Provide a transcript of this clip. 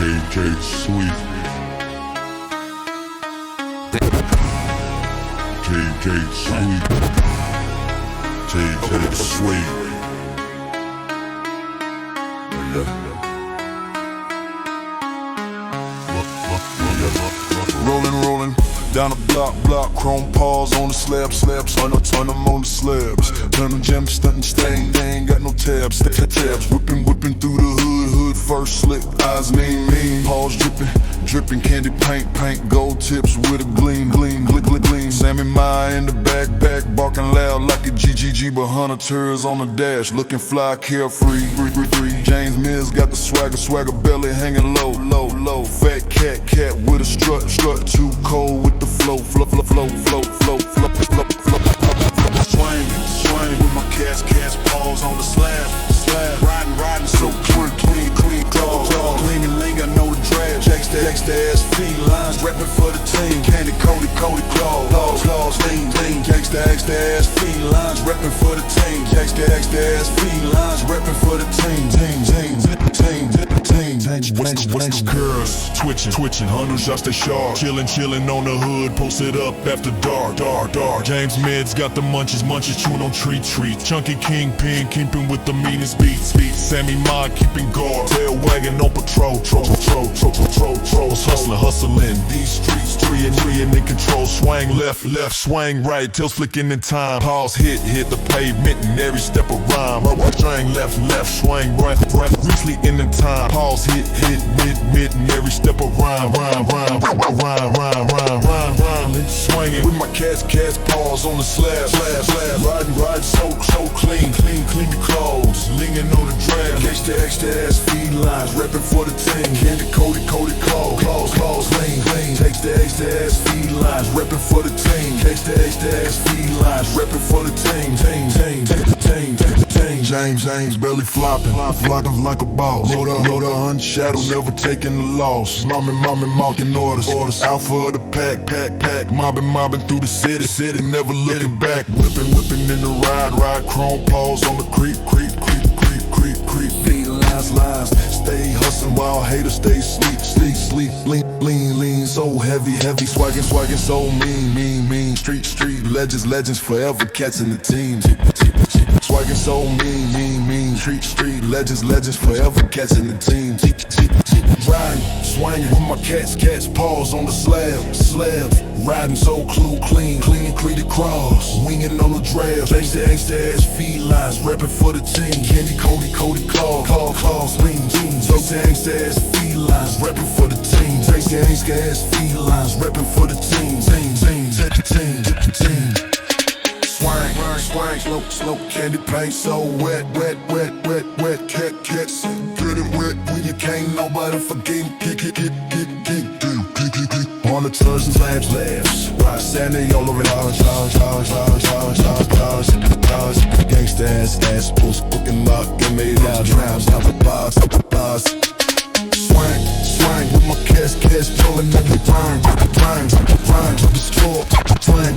KK Sweet. KK Sweet. KK Sweet. Rolling down the block, chrome paws on the slabs, turn them on the slabs. Turn them gems, stuntin' stain, they ain't got no tabs. Whipping through the hood first, slick eyes, mean. Paws dripping, candy paint, gold tips with a gleam. Sammy Ma in the back, barking loud like a GGG, but hunter turds on the dash, looking fly, carefree. James Mills got the swagger belly hanging low. Fat cat with a strut, too cold with the flow. Swangin with my cats paws on the slab. Riding so clean claws. Ling, I know the drag. Jacks the ass felines, reppin' for the team. Candy Cody claws, lean. Jacks the ass felines, reppin' for the team. Jacks the ass felines, reppin' for the team. What's girls twitching, hunters just stay sharp. Chillin' on the hood, posted up after dark. James Mids got the munchies, chewing on treat. Chunky Kingpin, keeping with the meanest beats. Sammy Ma keeping guard, tail wagging on patrol. Hustling these streets, three and in control. Swang left, swang right, tails flicking in time. Paws hit the pavement in every step of rhyme. Swang left, swang right, loosely in the time. Paws hit mid in every step of rhyme. Swangin with my cats paws on the slab. Riding so clean the clothes. Lingin on the drag, catch the extra ass felines, reppin' for the team. Candy Cody claws, lean. Takes the extra ass felines, reppin' for the team. Catch the extra ass felines, reppin' for the team. James belly flopping like a boss. Load the unshadow, never taking the loss. Mommy marking orders. Alpha of the pack. Mobbing through the city, never looking back. Whipping in the ride. Chrome paws on the creep. Lines, stay hustling while haters stay sleep. Lean, so heavy. Swaggin' so mean. Street legends forever, cats in the team. Swaggin' so mean. Street legends forever, cats in the team. Riding, swangin' with my cats paws on the slab. Riding so clean the cross. Wingin' on the drab, thanks to ass felines, reppin' for the team. Candy Cody claws, lean. Thanks to ass felines, reppin' for the team. Thanks to ass felines, reppin' for the team. Swang, slow, candy paint so wet, cats, get it wet when you can't nobody forget, get. On the turns and labs, right, Sandy all over large. Gangsta ass pulls, cooking up, get made out, drowns out the bars. Swang with my cats pulling up the rhyme to the store. Swang.